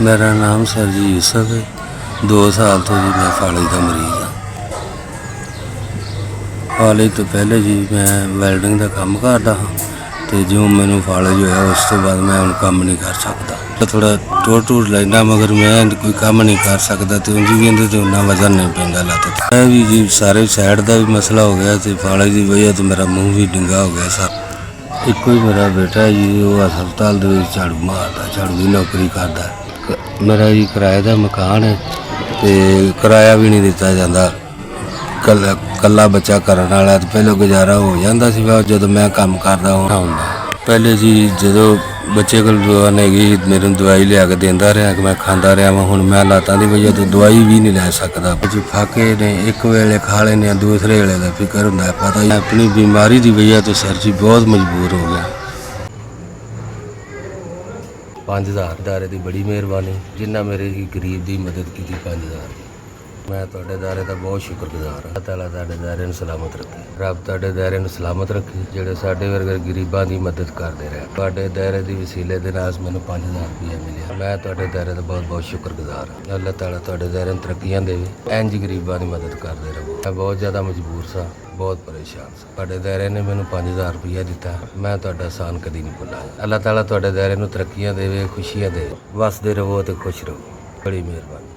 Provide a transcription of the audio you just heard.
ਮੇਰਾ ਨਾਮ ਸਰ ਜੀ ਯੂਸਫ ਹੈ। 2 ਸਾਲ ਤੋਂ ਜੀ ਮੈਂ ਫਾਲੇ ਦਾ ਮਰੀਜ਼ ਹਾਂ। ਫਾਲੇ ਤੋਂ ਪਹਿਲੇ ਜੀ ਮੈਂ ਵੈਲਡਿੰਗ ਦਾ ਕੰਮ ਕਰਦਾ ਹਾਂ ਅਤੇ ਜਿਉਂ ਮੈਨੂੰ ਫਾਲਜ ਹੋਇਆ ਉਸ ਤੋਂ ਬਾਅਦ ਮੈਂ ਹੁਣ ਕੰਮ ਨਹੀਂ ਕਰ ਸਕਦਾ। ਥੋੜ੍ਹਾ ਟੁੱਟ ਲੈਂਦਾ ਮਗਰ ਮੈਂ ਕੋਈ ਕੰਮ ਨਹੀਂ ਕਰ ਸਕਦਾ ਅਤੇ ਉਂਝ ਵੀ ਇਹਦੇ 'ਤੇ ਉਨਾ ਵਜ਼ਨ ਨਹੀਂ ਪੈਂਦਾ ਲੱਤ 'ਤੇ। ਇਹ ਵੀ ਜੀ ਸਾਰੇ ਸਾਈਡ ਦਾ ਵੀ ਮਸਲਾ ਹੋ ਗਿਆ ਅਤੇ ਫਾਲਜ ਦੀ ਵਜ੍ਹਾ ਤੋਂ ਮੇਰਾ ਮੂੰਹ ਵੀ ਡਿੰਗਾ ਹੋ ਗਿਆ ਸਰ। ਇੱਕੋ ਹੀ ਮੇਰਾ ਬੇਟਾ ਜੀ, ਉਹ ਹਸਪਤਾਲ ਦੇ ਵਿੱਚ ਝਾੜੂ ਮਾਰਦਾ, ਝਾੜੂ ਦੀ ਨੌਕਰੀ ਕਰਦਾ। ਮੇਰਾ ਜੀ ਕਿਰਾਏ ਦਾ ਮਕਾਨ ਹੈ ਅਤੇ ਕਿਰਾਇਆ ਵੀ ਨਹੀਂ ਦਿੱਤਾ ਜਾਂਦਾ। ਇਕੱਲਾ ਬੱਚਾ ਕਰਨ ਵਾਲਾ ਅਤੇ ਪਹਿਲਾਂ ਗੁਜ਼ਾਰਾ ਹੋ ਜਾਂਦਾ ਸੀ। ਜਦੋਂ ਮੈਂ ਕੰਮ ਕਰਦਾ ਹੁੰਦਾ ਪਹਿਲੇ ਜੀ, ਜਦੋਂ ਬੱਚੇ ਕੋਲ ਜਵਾਨ ਹੈਗੀ ਮੈਨੂੰ ਦਵਾਈ ਲਿਆ ਕੇ ਦਿੰਦਾ ਰਿਹਾ ਕਿ ਮੈਂ ਖਾਂਦਾ ਰਿਹਾ ਵਾਂ। ਹੁਣ ਮੈਂ ਲਾਤਾਂ ਦੀ ਵਜ੍ਹਾ ਤੋਂ ਦਵਾਈ ਵੀ ਨਹੀਂ ਲੈ ਸਕਦਾ। ਜੀ ਫਾਕੇ ਨੇ ਇੱਕ ਵੇਲੇ ਖਾ ਲੈਂਦੇ, ਦੂਸਰੇ ਵੇਲੇ ਦਾ ਫਿਕਰ ਹੁੰਦਾ। ਪਤਾ ਹੀ ਆਪਣੀ ਬਿਮਾਰੀ ਦੀ ਵਜ੍ਹਾ ਤੋਂ ਸਰ ਜੀ ਬਹੁਤ ਮਜਬੂਰ ਹੋ ਗਿਆ। 5000 ਦਾਰੇ ਦੀ ਬੜੀ ਮਿਹਰਬਾਨੀ, ਜਿੰਨਾ ਮੇਰੇ ਗਰੀਬ ਦੀ ਮਦਦ ਕੀਤੀ 5000। ਮੈਂ ਤੁਹਾਡੇ ਦਾਇਰੇ ਦਾ ਬਹੁਤ ਸ਼ੁਕਰਗੁਜ਼ਾਰ ਹਾਂ। ਤਾਲਾ ਤੁਹਾਡੇ ਦਾਇਰੇ ਨੂੰ ਸਲਾਮਤ ਰੱਖੇ, ਰੱਬ ਤੁਹਾਡੇ ਦਾਇਰੇ ਨੂੰ ਸਲਾਮਤ ਰੱਖੇ, ਜਿਹੜੇ ਸਾਡੇ ਵਰਗੇ ਗਰੀਬਾਂ ਦੀ ਮਦਦ ਕਰਦੇ ਰਹੇ। ਤੁਹਾਡੇ ਦਾਇਰੇ ਦੀ ਵਸੀਲੇ ਦੇ ਨਾਲ ਮੈਨੂੰ 5000 ਰੁਪਇਆ ਮਿਲਿਆ। ਮੈਂ ਤੁਹਾਡੇ ਦਾਇਰੇ ਦਾ ਬਹੁਤ ਬਹੁਤ ਸ਼ੁਕਰਗੁਜ਼ਾਰ ਹਾਂ। ਅੱਲਾਹ ਤਾਲਾ ਤੁਹਾਡੇ ਦਾਇਰੇ ਨੂੰ ਤਰੱਕੀਆਂ ਦੇਵੇ, ਇੰਝ ਗਰੀਬਾਂ ਦੀ ਮਦਦ ਕਰਦੇ ਰਹੋ। ਮੈਂ ਬਹੁਤ ਜ਼ਿਆਦਾ ਮਜਬੂਰ ਸਾਂ, ਬਹੁਤ ਪਰੇਸ਼ਾਨ ਸਾਂ। ਤੁਹਾਡੇ ਦਾਇਰੇ ਨੇ ਮੈਨੂੰ 5000 ਰੁਪਇਆ ਦਿੱਤਾ। ਮੈਂ ਤੁਹਾਡਾ ਅਹਿਸਾਨ ਕਦੀ ਨਹੀਂ ਭੁੱਲਾਂਗਾ। ਅੱਲਾਹ ਤਾਲਾ ਤੁਹਾਡੇ ਦਾਇਰੇ ਨੂੰ ਤਰੱਕੀਆਂ ਦੇਵੇ, ਖੁਸ਼ੀਆਂ ਦੇਵੇ, ਵਸਦੇ ਰਹੋ ਅਤੇ ਖੁਸ਼ ਰਹੋ। ਬੜੀ ਮਿਹਰਬਾਨੀ।